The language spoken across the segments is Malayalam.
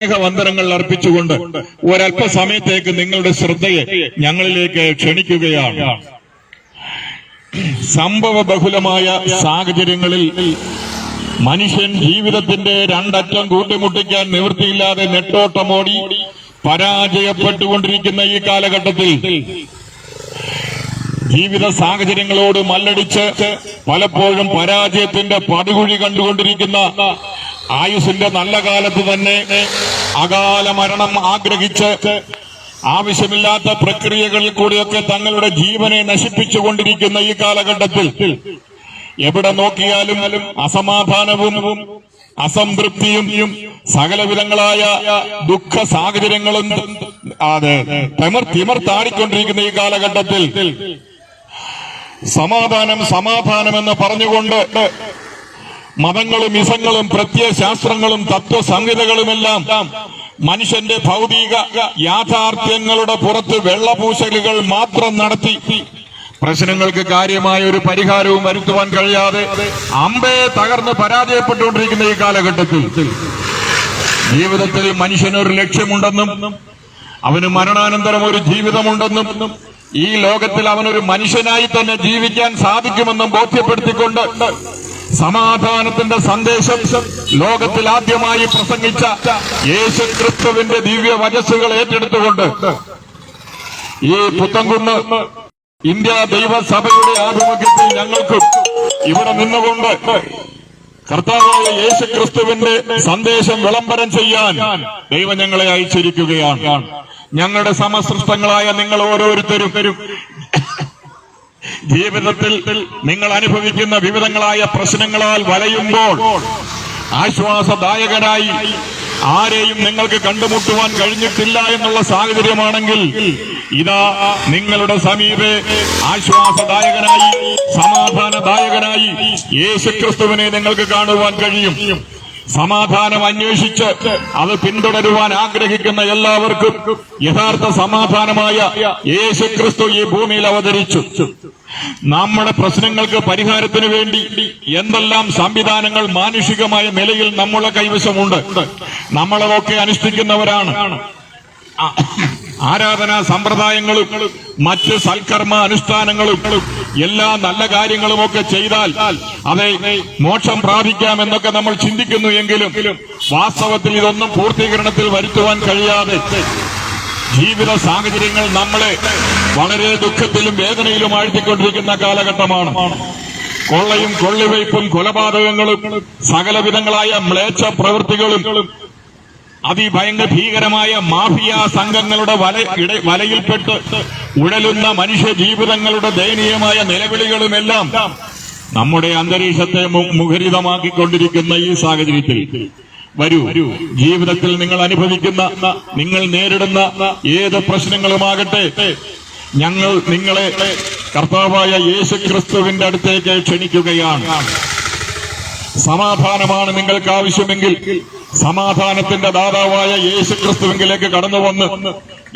വന്ദനങ്ങൾ അർപ്പിച്ചുകൊണ്ട് ഒരല്പസമയത്തേക്ക് നിങ്ങളുടെ ശ്രദ്ധയെ ഞങ്ങളിലേക്ക് ക്ഷണിക്കുകയാണ്. സംഭവ ബഹുലമായ സാഹചര്യങ്ങളിൽ മനുഷ്യൻ ജീവിതത്തിന്റെ രണ്ടറ്റം കൂട്ടിമുട്ടിക്കാൻ നിവൃത്തിയില്ലാതെ നെട്ടോട്ടമോടി പരാജയപ്പെട്ടുകൊണ്ടിരിക്കുന്ന ഈ കാലഘട്ടത്തിൽ ജീവിത സാഹചര്യങ്ങളോട് മല്ലടിച്ച് പലപ്പോഴും പരാജയത്തിന്റെ പടുകുഴി കണ്ടുകൊണ്ടിരിക്കുന്ന ആയുസിന്റെ നല്ല കാലത്ത് തന്നെ അകാല മരണം ആഗ്രഹിച്ച് ആവശ്യമില്ലാത്ത പ്രക്രിയകളിൽ കൂടിയൊക്കെ തങ്ങളുടെ ജീവനെ നശിപ്പിച്ചുകൊണ്ടിരിക്കുന്ന ഈ കാലഘട്ടത്തിൽ എവിടെ നോക്കിയാലും അസമാധാനവും അസംതൃപ്തിയും സകലവിധങ്ങളായ ദുഃഖ സാഹചര്യങ്ങളും തിമർത്താടിക്കൊണ്ടിരിക്കുന്ന ഈ കാലഘട്ടത്തിൽ സമാധാനം എന്ന് പറഞ്ഞുകൊണ്ട് മതങ്ങളും ഇസങ്ങളും പ്രത്യയശാസ്ത്രങ്ങളും തത്വസംഹിതകളുമെല്ലാം മനുഷ്യന്റെ ഭൗതിക യാഥാർത്ഥ്യങ്ങളുടെ പുറത്ത് വെള്ളപൂശലുകൾ മാത്രം നടത്തി പ്രശ്നങ്ങൾക്ക് കാര്യമായ ഒരു പരിഹാരവും വരുത്തുവാൻ കഴിയാതെ അമ്പേ തകർന്ന് പരാജയപ്പെട്ടുകൊണ്ടിരിക്കുന്ന ഈ കാലഘട്ടത്തിൽ ജീവിതത്തിൽ മനുഷ്യനൊരു ലക്ഷ്യമുണ്ടെന്നും അവന് മരണാനന്തരം ഒരു ജീവിതമുണ്ടെന്നും ഈ ലോകത്തിൽ അവനൊരു മനുഷ്യനായി തന്നെ ജീവിക്കാൻ സാധിക്കുമെന്നും ബോധ്യപ്പെടുത്തിക്കൊണ്ട് സമാധാനത്തിന്റെ സന്ദേശം ലോകത്തിൽ ആദ്യമായി പ്രസംഗിച്ച യേശുക്രിസ്തുവിന്റെ ദിവ്യ വചസ്സുകൾ ഏറ്റെടുത്തുകൊണ്ട് ഈ പുത്തൻകുന്ന് ഇന്ത്യ ദൈവസഭയുടെ ആഭിമുഖ്യത്തിൽ ഞങ്ങൾക്കും ഇവിടെ നിന്നുകൊണ്ട് കർത്താവായ യേശുക്രിസ്തുവിന്റെ സന്ദേശം വിളംബരം ചെയ്യാൻ ദൈവം ഞങ്ങളെ അയച്ചിരിക്കുകയാണ്. ഞങ്ങളുടെ സമസൃഷ്ടങ്ങളായ നിങ്ങൾ ഓരോരുത്തരും ജീവിതത്തിൽ നിങ്ങൾ അനുഭവിക്കുന്ന വിവിധങ്ങളായ പ്രശ്നങ്ങളാൽ വലയുമ്പോൾ ആശ്വാസദായകനായി ആരെയും നിങ്ങൾക്ക് കണ്ടുമുട്ടുവാൻ കഴിഞ്ഞിട്ടില്ല എന്നുള്ള സാഹചര്യമാണെങ്കിൽ ഇതാ നിങ്ങളുടെ സമീപെ ആശ്വാസദായകനായി സമാധാനദായകനായി യേശുക്രിസ്തുവിനെ നിങ്ങൾക്ക് കാണുവാൻ കഴിയും. സമാധാനം അന്വേഷിച്ച് അത് പിന്തുടരുവാൻ ആഗ്രഹിക്കുന്ന എല്ലാവർക്കും യഥാർത്ഥ സമാധാനമായ യേശുക്രിസ്തു ഈ ഭൂമിയിൽ അവതരിച്ചു. നമ്മുടെ പ്രശ്നങ്ങൾക്ക് പരിഹാരത്തിന് വേണ്ടി എന്തെല്ലാം സംവിധാനങ്ങൾ മാനുഷികമായ നിലയിൽ നമ്മളെ കൈവശമുണ്ട്. നമ്മളതൊക്കെ അനുഷ്ഠിക്കുന്നവരാണ്. ആരാധനാ സമ്പ്രദായങ്ങളും മറ്റ് സൽക്കർമ്മ അനുഷ്ഠാനങ്ങളും എല്ലാ നല്ല കാര്യങ്ങളുമൊക്കെ ചെയ്താൽ അതെ മോക്ഷം പ്രാപിക്കാമെന്നൊക്കെ നമ്മൾ ചിന്തിക്കുന്നു എങ്കിലും വാസ്തവത്തിൽ ഇതൊന്നും പൂർത്തീകരണത്തിൽ വരുത്തുവാൻ കഴിയാതെ ജീവിത സാഹചര്യങ്ങൾ നമ്മളെ വളരെ ദുഃഖത്തിലും വേദനയിലും ആഴ്ത്തിക്കൊണ്ടിരിക്കുന്ന കാലഘട്ടമാണ്. കൊള്ളയും കൊള്ളിവയ്പും കൊലപാതകങ്ങളും സകലവിധങ്ങളായ മ്ലേച്ഛ പ്രവൃത്തികളും അതിഭയങ്കര ഭീകരമായ മാഫിയ സംഘങ്ങളുടെ വലയിൽപ്പെട്ട് ഉഴലുന്ന മനുഷ്യ ജീവിതങ്ങളുടെ ദയനീയമായ നിലവിളികളുമെല്ലാം നമ്മുടെ അന്തരീക്ഷത്തെ മുഖരിതമാക്കിക്കൊണ്ടിരിക്കുന്ന ഈ സാഹചര്യത്തിൽ വരൂ, ജീവിതത്തിൽ നിങ്ങൾ അനുഭവിക്കുന്ന നിങ്ങൾ നേരിടുന്ന ഏത് പ്രശ്നങ്ങളുമാകട്ടെ ഞങ്ങൾ നിങ്ങളെ കർത്താവായ യേശുക്രിസ്തുവിന്റെ അടുത്തേക്ക് ക്ഷണിക്കുകയാണ്. സമാധാനമാണ് നിങ്ങൾക്ക് ആവശ്യമെങ്കിൽ സമാധാനത്തിന്റെ ദാതാവായ യേശുക്രിസ്തുവിലേക്ക് കടന്നുവന്ന്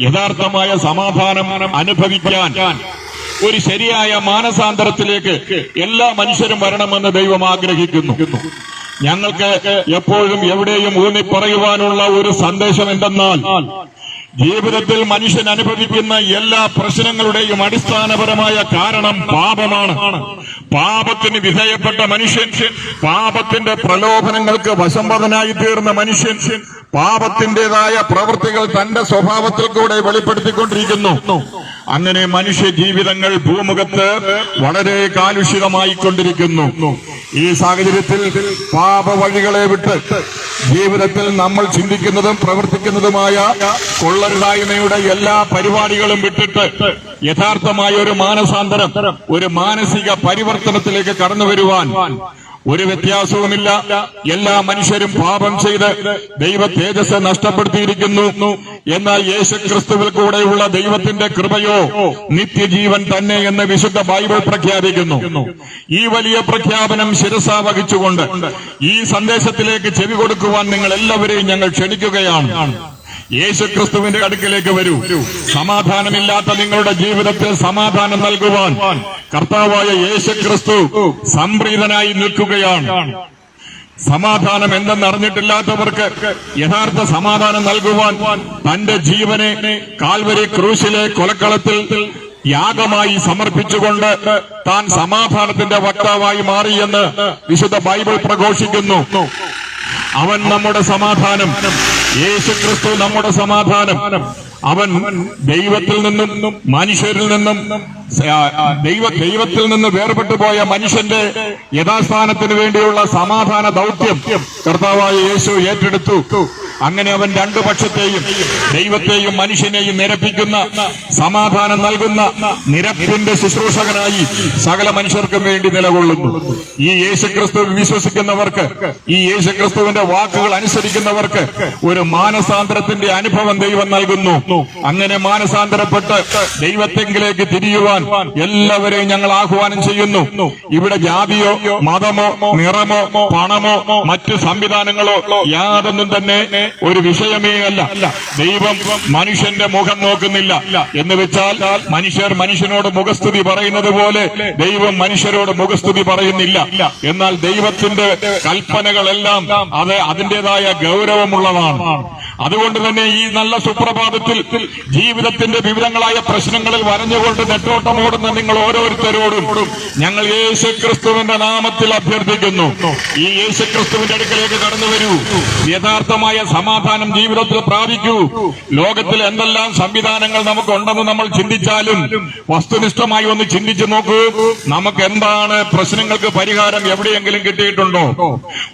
യഥാർത്ഥമായ സമാധാനം അനുഭവിക്കാൻ ഒരു ശരിയായ മാനസാന്തരത്തിലേക്ക് എല്ലാ മനുഷ്യരും വരണമെന്ന് ദൈവം ആഗ്രഹിക്കുന്നു. ഞങ്ങൾക്ക് എപ്പോഴും എവിടെയും ഊന്നിപ്പറയുവാനുള്ള ഒരു സന്ദേശം എന്തെന്നാൽ ജീവിതത്തിൽ മനുഷ്യൻ അനുഭവിക്കുന്ന എല്ലാ പ്രശ്നങ്ങളുടെയും അടിസ്ഥാനപരമായ കാരണം പാപമാണ്. പാപത്തിന് വിധേയപ്പെട്ട മനുഷ്യൻ, പാപത്തിന്റെ പ്രലോഭനങ്ങൾക്ക് വശംവദനായി തീർന്ന മനുഷ്യൻ പാപത്തിന്റേതായ പ്രവൃത്തികൾ തന്റെ സ്വഭാവത്തിൽ കൂടെ വെളിപ്പെടുത്തിക്കൊണ്ടിരിക്കുന്നു. അങ്ങനെ മനുഷ്യ ജീവിതങ്ങൾ ഭൂമുഖത്ത് വളരെ കാലുഷിതമായിക്കൊണ്ടിരിക്കുന്നു. ഈ സാഹചര്യത്തിൽ പാപവഴികളെ വിട്ട് ജീവിതത്തിൽ നമ്മൾ ചിന്തിക്കുന്നതും പ്രവർത്തിക്കുന്നതുമായ കൊള്ളരുതായ്മയുടെ എല്ലാ പരിപാടികളും വിട്ടിട്ട് യഥാർത്ഥമായ ഒരു മാനസാന്തരം, ഒരു മാനസിക പരിവർത്തനത്തിലേക്ക് കടന്നു വരുവാൻ ഒരു വ്യത്യാസവുമില്ല. എല്ലാ മനുഷ്യരും പാപം ചെയ്ത് ദൈവ തേജസ് നഷ്ടപ്പെടുത്തിയിരിക്കുന്നു. എന്നാൽ യേശുക്രിസ്തുവിൽ കൂടെയുള്ള ദൈവത്തിന്റെ കൃപയോ നിത്യജീവൻ തന്നെ എന്ന് വിശുദ്ധ ബൈബിൾ പ്രഖ്യാപിക്കുന്നു. ഈ വലിയ പ്രഖ്യാപനം ശിരസാ വഹിച്ചുകൊണ്ട് ഈ സന്ദേശത്തിലേക്ക് ചെവി കൊടുക്കുവാൻ നിങ്ങൾ എല്ലാവരെയും ഞങ്ങൾ ക്ഷണിക്കുകയാണ്. യേശുക്രിസ്തുവിന്റെ അടുക്കിലേക്ക് വരൂ. സമാധാനമില്ലാത്ത നിങ്ങളുടെ ജീവിതത്തിൽ സമാധാനം നൽകുവാൻ കർത്താവായ യേശുക്രിസ്തു സംപ്രീതനായി നിൽക്കുകയാണ്. സമാധാനം എന്തെന്നറിഞ്ഞിട്ടില്ലാത്തവർക്ക് യഥാർത്ഥ സമാധാനം നൽകുവാൻ തന്റെ ജീവനെ കാൽവരി ക്രൂശിലെ കൊലക്കളത്തിൽ യാഗമായി സമർപ്പിച്ചുകൊണ്ട് താൻ സമാധാനത്തിന്റെ വക്താവായി മാറിയെന്ന് വിശുദ്ധ ബൈബിൾ പ്രഘോഷിക്കുന്നു. അവൻ നമ്മുടെ സമാധാനം. യേശുക്രിസ്തു നമ്മുടെ സമാധാനം. അവൻ ദൈവത്തിൽ നിന്നും മനുഷ്യരിൽ നിന്നും ദൈവത്തിൽ നിന്ന് വേർപെട്ടു പോയ മനുഷ്യന്റെ യഥാസ്ഥാനത്തിന് വേണ്ടിയുള്ള സമാധാന ദൗത്യം കർത്താവായ യേശു ഏറ്റെടുത്തു. അങ്ങനെ അവൻ രണ്ടു പക്ഷത്തെയും ദൈവത്തെയും മനുഷ്യനെയും നിരപ്പിക്കുന്ന, സമാധാനം നൽകുന്ന നിരപ്പിന്റെ ശുശ്രൂഷകനായി സകല മനുഷ്യർക്കും വേണ്ടി നിലകൊള്ളുന്നു. ഈ യേശുക്രിസ്തു വിശ്വസിക്കുന്നവർക്ക്, ഈ യേശുക്രിസ്തുവിന്റെ വാക്കുകൾ അനുസരിക്കുന്നവർക്ക് ഒരു മാനസാന്തരത്തിന്റെ അനുഭവം ദൈവം നൽകുന്നു. അങ്ങനെ മാനസാന്തരപ്പെട്ട് ദൈവത്തെങ്കിലേക്ക് തിരിയുവാൻ എല്ലാവരെയും ഞങ്ങൾ ആഹ്വാനം ചെയ്യുന്നു. ഇവിടെ ജാതിയോ മതമോ നിറമോ പണമോ മറ്റു സംവിധാനങ്ങളോ യാതൊന്നും തന്നെ ഒരു വിഷയമേ അല്ല. ദൈവം മനുഷ്യന്റെ മുഖം നോക്കുന്നില്ല എന്ന് വെച്ചാൽ മനുഷ്യനോട് മുഖസ്തുതി പറയുന്നത് പോലെ ദൈവം മനുഷ്യരോട് മുഖസ്തുതി പറയുന്നില്ല. എന്നാൽ ദൈവത്തിന്റെ കൽപ്പനകളെല്ലാം അത് അതിന്റേതായ ഗൗരവമുള്ളതാണ്. അതുകൊണ്ട് തന്നെ ഈ നല്ല സുപ്രഭാതത്തിൽ ജീവിതത്തിന്റെ വിവിധങ്ങളായ പ്രശ്നങ്ങളിൽ വരഞ്ഞുകൊണ്ട് നെട്ടോട്ടമോടുന്ന നിങ്ങൾ ഓരോരുത്തരോടും ഞങ്ങൾ യേശുക്രിസ്തുവിന്റെ നാമത്തിൽ അഭ്യർത്ഥിക്കുന്നു. ഈ യേശുക്രിസ്തുവിന്റെ അടുക്കലേക്ക് കടന്നു വരൂ. യഥാർത്ഥമായ സമാധാനം ജീവിതത്തിൽ പ്രാപിക്കൂ. ലോകത്തിൽ എന്തെല്ലാം സംവിധാനങ്ങൾ നമുക്കുണ്ടെന്ന് നമ്മൾ ചിന്തിച്ചാലും വസ്തുനിഷ്ഠമായി ഒന്ന് ചിന്തിച്ചു നോക്കൂ. നമുക്ക് എന്താണ് പ്രശ്നങ്ങൾക്ക് പരിഹാരം എവിടെയെങ്കിലും കിട്ടിയിട്ടുണ്ടോ?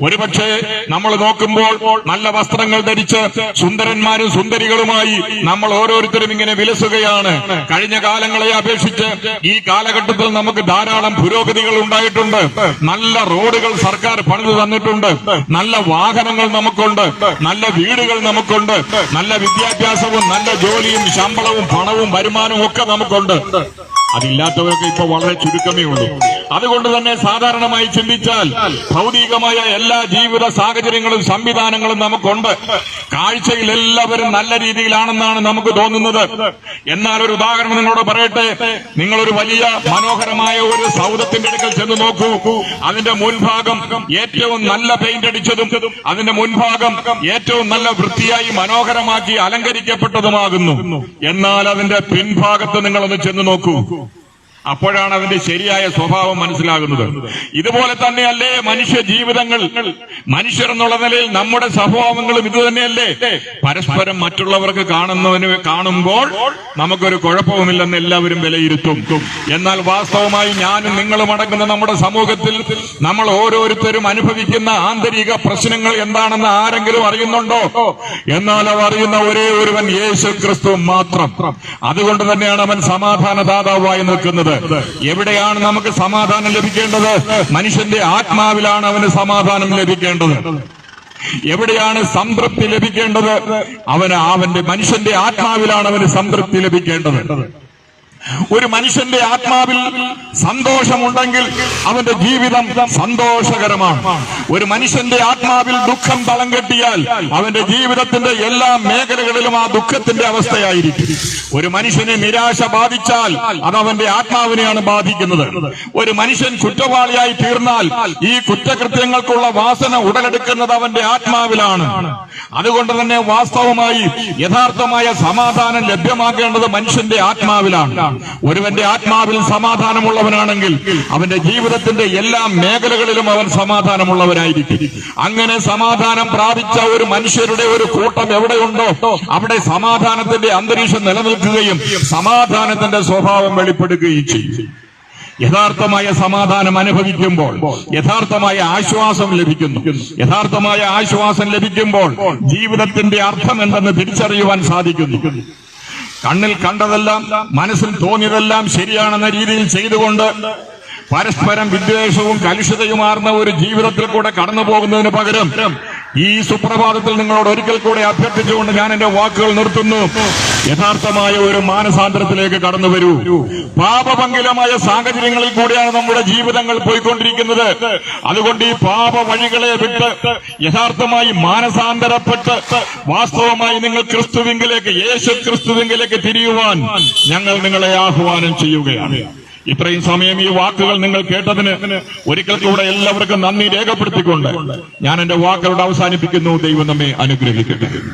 ഒരുപക്ഷെ നമ്മൾ നോക്കുമ്പോൾ നല്ല വസ്ത്രങ്ങൾ ധരിച്ച് സുന്ദരന്മാരും സുന്ദരികളുമായി നമ്മൾ ഓരോരുത്തരും ഇങ്ങനെ വിലസുകയാണ്. കഴിഞ്ഞ കാലങ്ങളെ അപേക്ഷിച്ച് ഈ കാലഘട്ടത്തിൽ നമുക്ക് ധാരാളം പുരോഗതികൾ ഉണ്ടായിട്ടുണ്ട്. നല്ല റോഡുകൾ സർക്കാർ പണിതു തന്നിട്ടുണ്ട്. നല്ല വാഹനങ്ങൾ നമുക്കുണ്ട്. നല്ല വീടുകൾ നമുക്കുണ്ട്. നല്ല വിദ്യാഭ്യാസവും നല്ല ജോലിയും ശമ്പളവും പണവും വരുമാനവും ഒക്കെ നമുക്കുണ്ട്. അതില്ലാത്തവർക്ക് ഇപ്പൊ വളരെ ചുരുക്കമേ ഉള്ളൂ. അതുകൊണ്ട് തന്നെ സാധാരണമായി ചിന്തിച്ചാൽ ഭൗതികമായ എല്ലാ ജീവിത സാഹചര്യങ്ങളും സംവിധാനങ്ങളും നമുക്കുണ്ട്. കാഴ്ചയിൽ എല്ലാവരും നല്ല രീതിയിലാണെന്നാണ് നമുക്ക് തോന്നുന്നത്. എന്നാൽ ഒരു ഉദാഹരണം നിങ്ങളോട് പറയട്ടെ. നിങ്ങളൊരു വലിയ മനോഹരമായ ഒരു സൗധത്തിന്റെ അടുക്കൽ ചെന്ന് നോക്കൂ. അതിന്റെ മുൻഭാഗം ഏറ്റവും നല്ല പെയിന്റ് അടിച്ചതും അതിന്റെ മുൻഭാഗം ഏറ്റവും നല്ല വൃത്തിയായി മനോഹരമാക്കി അലങ്കരിക്കപ്പെട്ടതുമാകുന്നു. എന്നാൽ അതിന്റെ പിൻഭാഗത്ത് നിങ്ങളൊന്ന് ചെന്ന് നോക്കൂ. അപ്പോഴാണ് അതിന്റെ ശരിയായ സ്വഭാവം മനസ്സിലാകുന്നത്. ഇതുപോലെ തന്നെയല്ലേ മനുഷ്യ ജീവിതങ്ങൾ? മനുഷ്യർ എന്നുള്ള നിലയിൽ നമ്മുടെ സ്വഭാവങ്ങളും ഇത് തന്നെയല്ലേ? പരസ്പരം മറ്റുള്ളവർക്ക് കാണുമ്പോൾ നമുക്കൊരു കുഴപ്പവുമില്ലെന്ന് എല്ലാവരും വിലയിരുത്തും. എന്നാൽ വാസ്തവമായി ഞാനും നിങ്ങളും അടങ്ങുന്ന നമ്മുടെ സമൂഹത്തിൽ നമ്മൾ ഓരോരുത്തരും അനുഭവിക്കുന്ന ആന്തരിക പ്രശ്നങ്ങൾ എന്താണെന്ന് ആരെങ്കിലും അറിയുന്നുണ്ടോ? എന്നാൽ അവ അറിയുന്ന ഒരേ ഒരുവൻ യേശുക്രിസ്തു മാത്രം. അതുകൊണ്ട് തന്നെയാണ് അവൻ സമാധാനദാതാവായി നിൽക്കുന്നത്. എവിടെയാണ് നമുക്ക് സമാധാനം ലഭിക്കേണ്ടത്? മനുഷ്യന്റെ ആത്മാവിലാണ് അവന് സമാധാനം ലഭിക്കേണ്ടത്. എവിടെയാണ് സംതൃപ്തി ലഭിക്കേണ്ടത്? അവന്റെ മനുഷ്യന്റെ ആത്മാവിലാണ് അവന് സംതൃപ്തി ലഭിക്കേണ്ടത്. ഒരു മനുഷ്യന്റെ ആത്മാവിൽ സന്തോഷമുണ്ടെങ്കിൽ അവന്റെ ജീവിതം സന്തോഷകരമാണ്. ഒരു മനുഷ്യന്റെ ആത്മാവിൽ ദുഃഖം തളം കെട്ടിയാൽ അവന്റെ ജീവിതത്തിന്റെ എല്ലാ മേഖലകളിലും ആ ദുഃഖത്തിന്റെ അവസ്ഥയായിരിക്കും. ഒരു മനുഷ്യനെ നിരാശ ബാധിച്ചാൽ അത് അവന്റെ ആത്മാവിനെയാണ് ബാധിക്കുന്നത്. ഒരു മനുഷ്യൻ കുറ്റവാളിയായി തീർന്നാൽ ഈ കുറ്റകൃത്യങ്ങൾക്കുള്ള വാസന ഉടലെടുക്കുന്നത് അവന്റെ ആത്മാവിലാണ്. അതുകൊണ്ട് തന്നെ വാസ്തവമായി യഥാർത്ഥമായ സമാധാനം ലഭ്യമാക്കേണ്ടത് മനുഷ്യന്റെ ആത്മാവിലാണ്. ഒരുവന്റെ ആത്മാവിൽ സമാധാനമുള്ളവനാണെങ്കിൽ അവന്റെ ജീവിതത്തിന്റെ എല്ലാ മേഖലകളിലും അവൻ സമാധാനമുള്ളവനായിരിക്കും. അങ്ങനെ സമാധാനം പ്രാപിച്ച ഒരു മനുഷ്യരുടെ ഒരു കൂട്ടം എവിടെയുണ്ടോ അവിടെ സമാധാനത്തിന്റെ അന്തരീക്ഷം നിലനിൽക്കുകയും സമാധാനത്തിന്റെ സ്വഭാവം വെളിപ്പെടുകയും ചെയ്യും. യഥാർത്ഥമായ സമാധാനം അനുഭവിക്കുമ്പോൾ യഥാർത്ഥമായ ആശ്വാസം ലഭിക്കുന്നു. യഥാർത്ഥമായ ആശ്വാസം ലഭിക്കുമ്പോൾ ജീവിതത്തിന്റെ അർത്ഥം എന്തെന്ന് തിരിച്ചറിയുവാൻ സാധിക്കുന്നു. കണ്ണിൽ കണ്ടതെല്ലാം മനസ്സിൽ തോന്നിയതെല്ലാം ശരിയാണെന്ന രീതിയിൽ ചെയ്തുകൊണ്ട് പരസ്പരം വിദ്വേഷവും കലുഷിതയുമാർന്ന ഒരു ജീവിതത്തിൽ കൂടെ കടന്നു പോകുന്നതിന് പകരം ഈ സുപ്രഭാതത്തിൽ നിങ്ങളോട് ഒരിക്കൽ കൂടെ അഭ്യർത്ഥിച്ചുകൊണ്ട് ഞാൻ എന്റെ വാക്കുകൾ നിർത്തുന്നു. യഥാർത്ഥമായ ഒരു മാനസാന്തരത്തിലേക്ക് കടന്നു വരൂ. പാപഭംഗിലമായ സാഹചര്യങ്ങളിൽ കൂടെയാണ് നമ്മുടെ ജീവിതങ്ങൾ പോയിക്കൊണ്ടിരിക്കുന്നത്. അതുകൊണ്ട് ഈ പാപ വഴികളെ വിട്ട് യഥാർത്ഥമായി മാനസാന്തരപ്പെട്ട് വാസ്തവമായി നിങ്ങൾ ക്രിസ്തുവിങ്കിലേക്ക്, യേശു ക്രിസ്തുവിങ്കിലേക്ക് തിരിയുവാൻ ഞങ്ങൾ നിങ്ങളെ ആഹ്വാനം ചെയ്യുകയാണ്. ഇത്രയും സമയം ഈ വാക്കുകൾ നിങ്ങൾ കേട്ടതിന് ഒരിക്കൽ കൂടെ എല്ലാവർക്കും നന്ദി രേഖപ്പെടുത്തിക്കൊണ്ട് ഞാൻ എന്റെ വാക്കുകളുടെ അവസാനിപ്പിക്കുന്നു. ദൈവം നമ്മെ അനുഗ്രഹിക്കട്ടെ.